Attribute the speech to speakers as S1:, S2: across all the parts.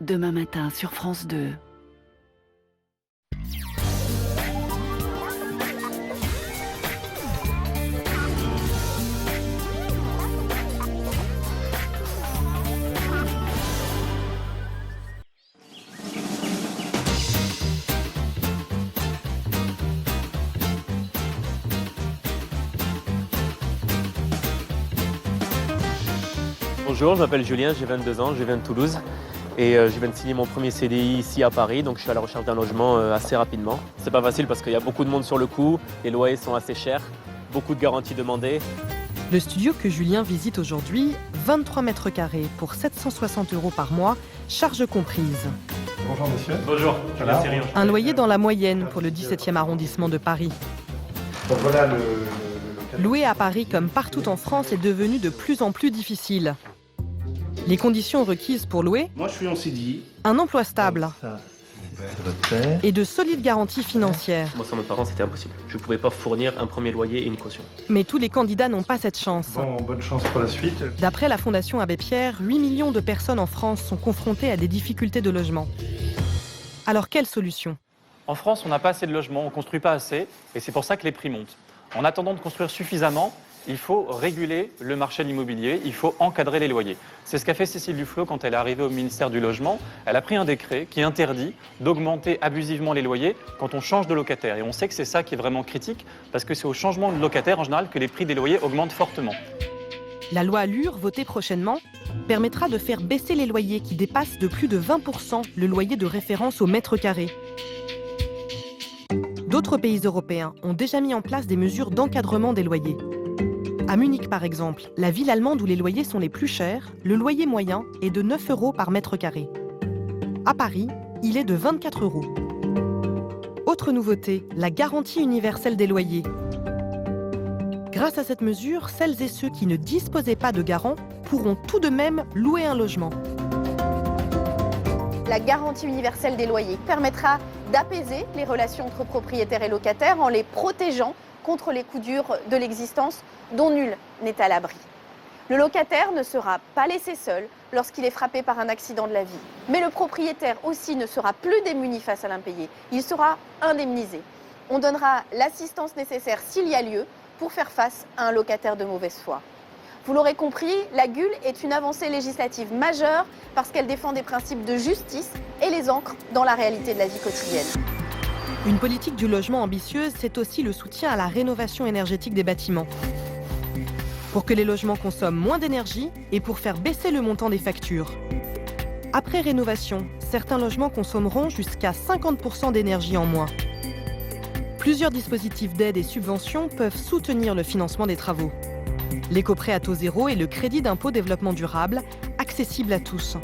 S1: Demain matin sur France 2.
S2: Bonjour, je m'appelle Julien, j'ai 22 ans, je viens de Toulouse et je viens de signer mon premier CDI ici à Paris, donc je suis à la recherche d'un logement assez rapidement. C'est pas facile parce qu'il y a beaucoup de monde sur le coup, les loyers sont assez chers, beaucoup de garanties demandées.
S3: Le studio que Julien visite aujourd'hui, 23 mètres carrés pour 760 € par mois, charges comprises.
S4: Bonjour monsieur.
S2: Bonjour,
S4: Voilà.
S3: Un loyer dans la moyenne pour le 17e arrondissement de Paris.
S4: Donc voilà le
S3: Louer à Paris comme partout en France est devenu de plus en plus difficile. Les conditions requises pour louer,
S5: Moi, je suis en CDI.
S3: un emploi stable
S4: Ça, c'est votre père.
S3: et de solides garanties financières.
S2: Moi sans mes parents c'était impossible, je ne pouvais pas fournir un premier loyer et une caution.
S3: Mais tous les candidats n'ont pas cette chance.
S4: Bon, bonne chance pour la suite.
S3: D'après la Fondation Abbé Pierre, 8 millions de personnes en France sont confrontées à des difficultés de logement. Alors quelle solution ?
S6: En France, on n'a pas assez de logements, on ne construit pas assez, et c'est pour ça que les prix montent. En attendant de construire suffisamment, il faut réguler le marché de l'immobilier, il faut encadrer les loyers. C'est ce qu'a fait Cécile Duflot quand elle est arrivée au ministère du Logement. Elle a pris un décret qui interdit d'augmenter abusivement les loyers quand on change de locataire. Et on sait que c'est ça qui est vraiment critique, parce que c'est au changement de locataire en général que les prix des loyers augmentent fortement.
S3: La loi Allure, votée prochainement, permettra de faire baisser les loyers qui dépassent de plus de 20% le loyer de référence au mètre carré. D'autres pays européens ont déjà mis en place des mesures d'encadrement des loyers. À Munich, par exemple, la ville allemande où les loyers sont les plus chers, le loyer moyen est de 9 € par mètre carré. À Paris, il est de 24 €. Autre nouveauté, la garantie universelle des loyers. Grâce à cette mesure, celles et ceux qui ne disposaient pas de garant pourront tout de même louer un logement.
S7: La garantie universelle des loyers permettra d'apaiser les relations entre propriétaires et locataires en les protégeant contre les coups durs de l'existence dont nul n'est à l'abri. Le locataire ne sera pas laissé seul lorsqu'il est frappé par un accident de la vie. Mais le propriétaire aussi ne sera plus démuni face à l'impayé. Il sera indemnisé. On donnera l'assistance nécessaire s'il y a lieu pour faire face à un locataire de mauvaise foi. Vous l'aurez compris, la GUL est une avancée législative majeure parce qu'elle défend des principes de justice et les ancre dans la réalité de la vie quotidienne.
S3: Une politique du logement ambitieuse, c'est aussi le soutien à la rénovation énergétique des bâtiments. Pour que les logements consomment moins d'énergie et pour faire baisser le montant des factures. Après rénovation, certains logements consommeront jusqu'à 50% d'énergie en moins. Plusieurs dispositifs d'aide et subventions peuvent soutenir le financement des travaux. L'éco-prêt à taux zéro et le crédit d'impôt développement durable, accessible à tous.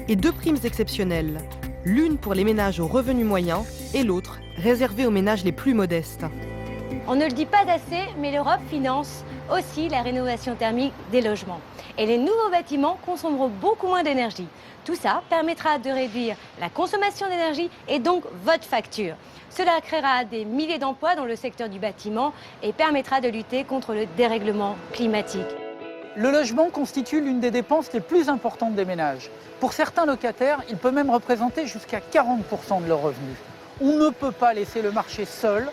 S3: Et 2 primes exceptionnelles, l'une pour les ménages aux revenus moyens et l'autre réservée aux ménages les plus modestes.
S8: On ne le dit pas assez, mais l'Europe finance aussi la rénovation thermique des logements. Et les nouveaux bâtiments consommeront beaucoup moins d'énergie. Tout ça permettra de réduire la consommation d'énergie et donc votre facture. Cela créera des milliers d'emplois dans le secteur du bâtiment et permettra de lutter contre le dérèglement climatique.
S9: Le logement constitue l'une des dépenses les plus importantes des ménages. Pour certains locataires, il peut même représenter jusqu'à 40% de leurs revenus. On ne peut pas laisser le marché seul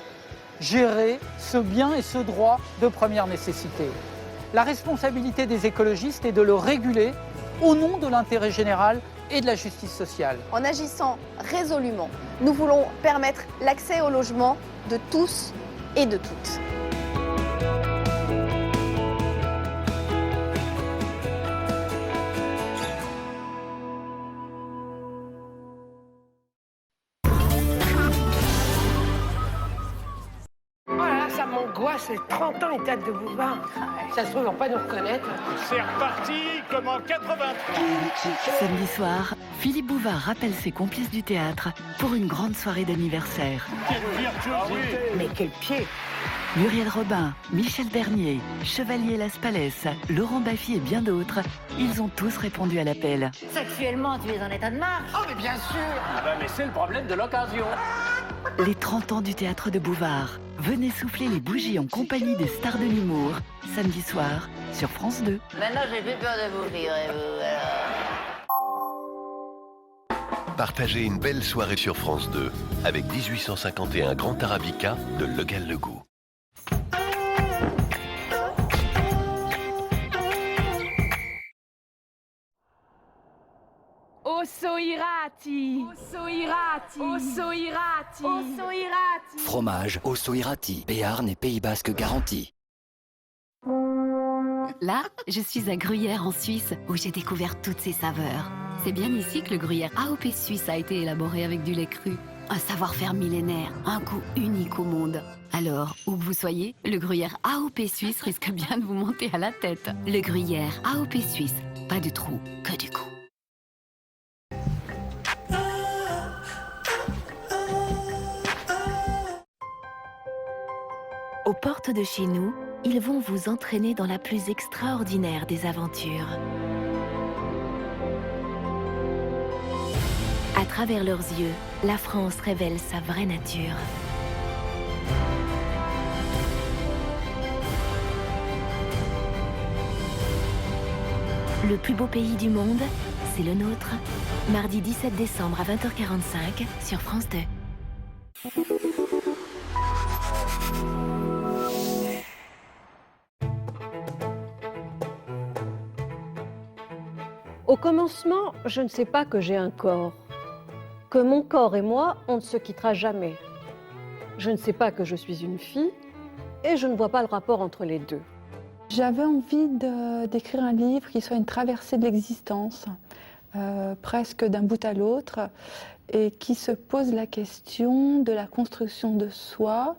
S9: gérer ce bien et ce droit de première nécessité. La responsabilité des écologistes est de le réguler au nom de l'intérêt général et de la justice sociale.
S7: En agissant résolument, nous voulons permettre l'accès au logement de tous et de toutes.
S10: Ça m'angoisse, les 30 ans et tête de boulevard. Ça se trouve, ils vont pas nous reconnaître.
S5: C'est reparti comme en 83.
S1: Samedi soir, Philippe Bouvard rappelle ses complices du théâtre pour une grande soirée d'anniversaire.
S10: Mais quel pied!
S1: Muriel Robin, Michel Bernier, Chevalier Las Palais, Laurent Baffy et bien d'autres, ils ont tous répondu à l'appel.
S11: Sexuellement, tu es en état de marche.
S10: Oh, mais bien sûr!
S5: Mais c'est le problème de l'occasion.
S1: Les 30 ans du théâtre de Bouvard. Venez souffler les bougies en compagnie des stars de l'humour, samedi soir sur France 2.
S11: Maintenant, j'ai plus peur de vous, figurez-vous. Alors...
S12: Partagez une belle soirée sur France 2 avec 1851 Grand Arabica de Legal-Legout.
S13: Fromage Osso-Irati, Béarn et Pays Basque garantie.
S14: Là, je suis à Gruyère en Suisse, où j'ai découvert toutes ses saveurs. C'est bien ici que le gruyère AOP Suisse a été élaboré avec du lait cru. Un savoir-faire millénaire, un goût unique au monde. Alors, où que vous soyez, le gruyère AOP Suisse risque bien de vous monter à la tête. Le gruyère AOP Suisse, pas de trou, que du goût.
S15: Aux portes de chez nous, ils vont vous entraîner dans la plus extraordinaire des aventures. À travers leurs yeux, la France révèle sa vraie nature. Le plus beau pays du monde, c'est le nôtre. Mardi 17 décembre à 20h45 sur France 2.
S16: Au commencement, je ne sais pas que j'ai un corps, que mon corps et moi, on ne se quittera jamais. Je ne sais pas que je suis une fille et je ne vois pas le rapport entre les deux.
S17: J'avais envie d'écrire un livre qui soit une traversée de l'existence, presque d'un bout à l'autre, et qui se pose la question de la construction de soi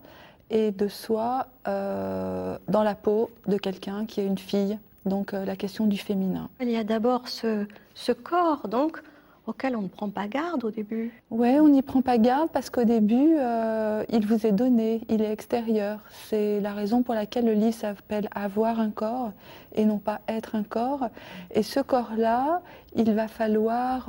S17: et de soi dans la peau de quelqu'un qui est une fille. Donc la question du féminin.
S16: Il y a d'abord ce corps, donc, auquel on ne prend pas garde au début.
S17: Oui, on n'y prend pas garde parce qu'au début, il vous est donné, il est extérieur. C'est la raison pour laquelle le livre s'appelle « Avoir un corps » et non pas « être un corps ». Et ce corps-là, il va falloir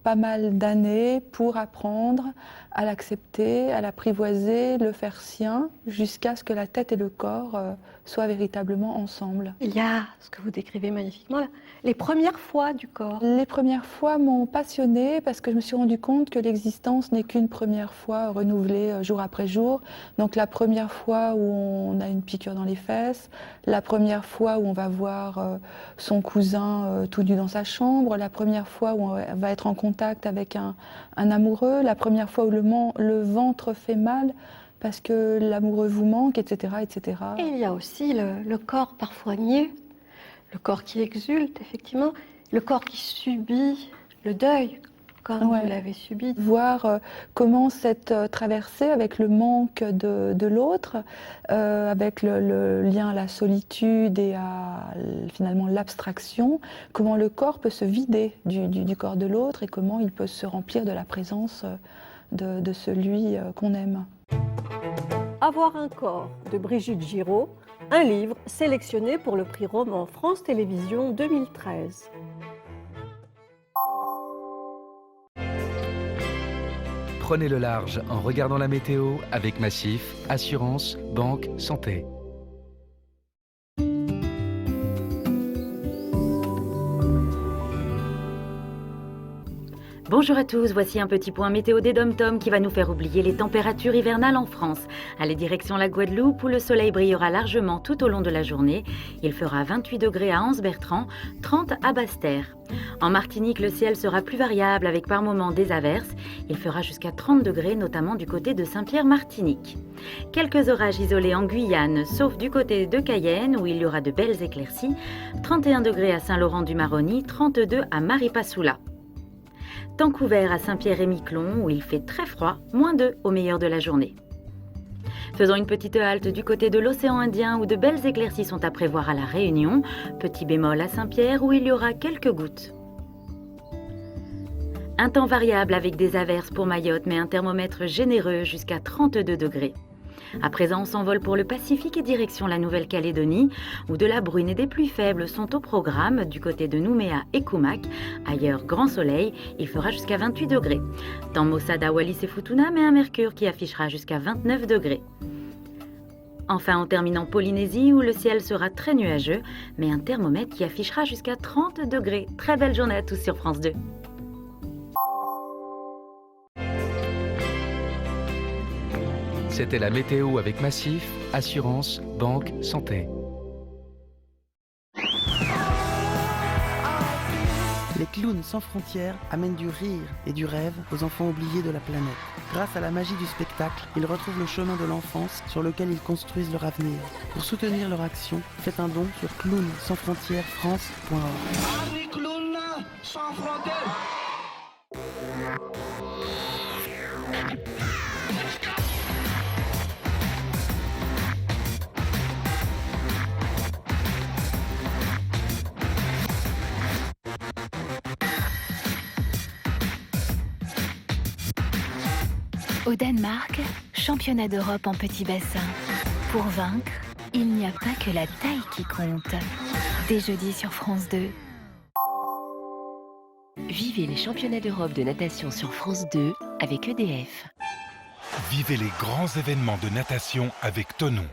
S17: pas mal d'années pour apprendre à l'accepter, à l'apprivoiser, le faire sien, jusqu'à ce que la tête et le corps soient véritablement ensemble.
S16: Il y a ce que vous décrivez magnifiquement là, les premières fois du corps.
S17: Les premières fois m'ont passionnée parce que je me suis rendu compte que l'existence n'est qu'une première fois renouvelée jour après jour. Donc la première fois où on a une piqûre dans les fesses, la première fois où on va voir son cousin tout nu dans sa chambre, la première fois où on va être en contact avec un amoureux, la première fois où le ventre fait mal parce que l'amoureux vous manque, etc., etc.
S16: Et il y a aussi le corps parfois niais, le corps qui exulte, effectivement, le corps qui subit le deuil, comme vous l'avez subi.
S17: Voir comment cette traversée avec le manque de l'autre, avec le lien à la solitude et à finalement l'abstraction, comment le corps peut se vider du corps de l'autre et comment il peut se remplir de la présence de celui qu'on aime.
S16: Avoir un corps de Brigitte Giraud, un livre sélectionné pour le prix roman France Télévisions 2013.
S18: Prenez le large en regardant la météo avec Massif, assurance, banque, santé.
S19: Bonjour à tous, voici un petit point météo des Dom-Tom qui va nous faire oublier les températures hivernales en France. Allez direction la Guadeloupe où le soleil brillera largement tout au long de la journée. Il fera 28 degrés à Anse-Bertrand, 30 à Basse-Terre. En Martinique, le ciel sera plus variable avec par moments des averses. Il fera jusqu'à 30 degrés, notamment du côté de Saint-Pierre-Martinique. Quelques orages isolés en Guyane, sauf du côté de Cayenne où il y aura de belles éclaircies. 31 degrés à Saint-Laurent-du-Maroni, 32 à Maripasoula. Temps couvert à Saint-Pierre-et-Miquelon où il fait très froid, -2 au meilleur de la journée. Faisons une petite halte du côté de l'océan Indien où de belles éclaircies sont à prévoir à La Réunion. Petit bémol à Saint-Pierre où il y aura quelques gouttes. Un temps variable avec des averses pour Mayotte mais un thermomètre généreux jusqu'à 32 degrés. À présent, on s'envole pour le Pacifique et direction la Nouvelle-Calédonie, où de la bruine et des pluies faibles sont au programme du côté de Nouméa et Koumak. Ailleurs, grand soleil, il fera jusqu'à 28 degrés. Dans Mossada, Wallis et Futuna, mais un mercure qui affichera jusqu'à 29 degrés. Enfin, en terminant Polynésie, où le ciel sera très nuageux, mais un thermomètre qui affichera jusqu'à 30 degrés. Très belle journée à tous sur France 2.
S18: C'était la météo avec Massif, assurance, banque, santé.
S20: Les clowns sans frontières amènent du rire et du rêve aux enfants oubliés de la planète. Grâce à la magie du spectacle, ils retrouvent le chemin de l'enfance sur lequel ils construisent leur avenir. Pour soutenir leur action, faites un don sur clownsansfrontièresfrance.org.
S5: Les clowns sans frontières.
S15: Au Danemark, championnat d'Europe en petit bassin. Pour vaincre, il n'y a pas que la taille qui compte. Dès jeudi sur France 2.
S21: Vivez les championnats d'Europe de natation sur France 2 avec EDF.
S22: Vivez les grands événements de natation avec Tonon.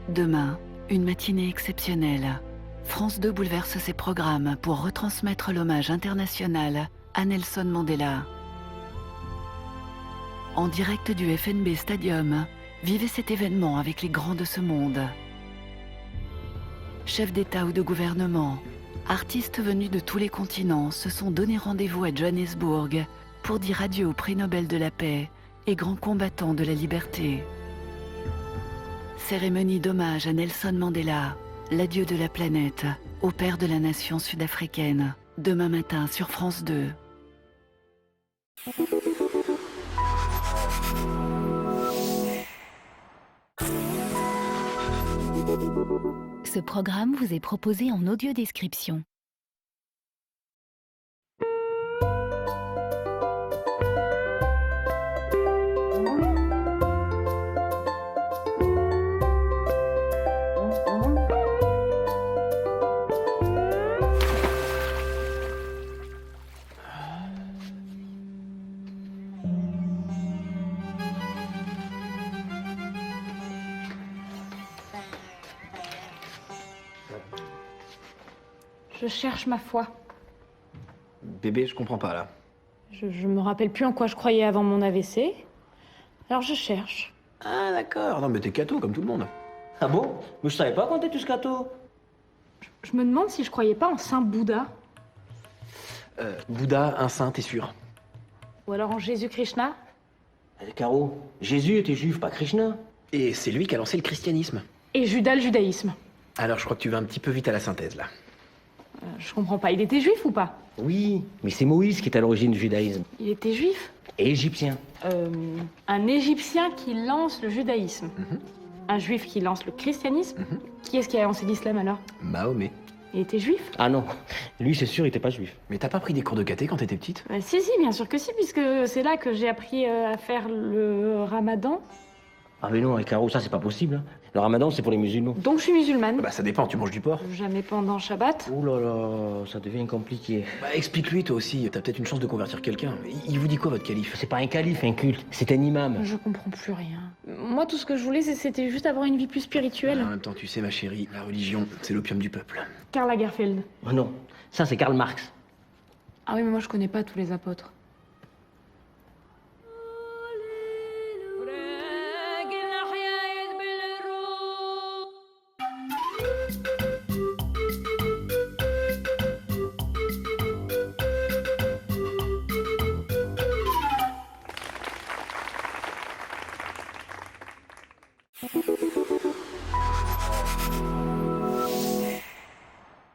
S1: Demain, une matinée exceptionnelle. France 2 bouleverse ses programmes pour retransmettre l'hommage international à Nelson Mandela. En direct du FNB Stadium, vivez cet événement avec les grands de ce monde. Chefs d'État ou de gouvernement, artistes venus de tous les continents se sont donné rendez-vous à Johannesburg pour dire adieu au prix Nobel de la paix et grands combattants de la liberté. Cérémonie d'hommage à Nelson Mandela, l'adieu de la planète, au père de la nation sud-africaine, demain matin sur France 2.
S15: Ce programme vous est proposé en audio-description.
S23: Je cherche ma foi.
S24: Bébé, je comprends pas là.
S23: Je me rappelle plus en quoi je croyais avant mon AVC. Alors je cherche.
S24: Ah d'accord, non mais t'es catho comme tout le monde. Ah bon? Mais je savais pas qu'on était tous catho.
S23: Je me demande si je croyais pas en Saint Bouddha.
S24: Bouddha, un saint, t'es sûr?
S23: Ou alors en Jésus Krishna.
S24: Caro, Jésus était juif, pas Krishna. Et c'est lui qui a lancé le christianisme.
S23: Et Judas le judaïsme.
S24: Alors je crois que tu vas un petit peu vite à la synthèse là.
S23: Je comprends pas, il était juif ou pas?
S24: Oui, mais c'est Moïse qui est à l'origine du judaïsme.
S23: Il était juif?
S24: Et égyptien.
S23: Un Égyptien qui lance le judaïsme. Un juif qui lance le christianisme. Qui est-ce qui a lancé l'islam alors?
S24: Mahomet.
S23: Il était juif?
S24: Ah non, lui c'est sûr il était pas juif. Mais t'as pas pris des cours de caté quand t'étais petite?
S23: Si, bien sûr que si, puisque c'est là que j'ai appris à faire le ramadan.
S24: Ah mais non, Caro, ça c'est pas possible. Hein. Le ramadan c'est pour les musulmans.
S23: Donc je suis musulmane.
S24: Bah ça dépend, tu manges du porc?
S23: Jamais pendant Shabbat.
S24: Ouh là là, ça devient compliqué. Bah explique-lui toi aussi, t'as peut-être une chance de convertir quelqu'un. Il vous dit quoi votre calife? C'est pas un calife, un culte, c'est un imam.
S23: Je comprends plus rien. Moi tout ce que je voulais c'était juste avoir une vie plus spirituelle.
S24: En même temps tu sais ma chérie, la religion c'est l'opium du peuple.
S23: Karl Lagerfeld.
S24: Oh non, ça c'est Karl Marx.
S23: Ah oui mais moi je connais pas tous les apôtres.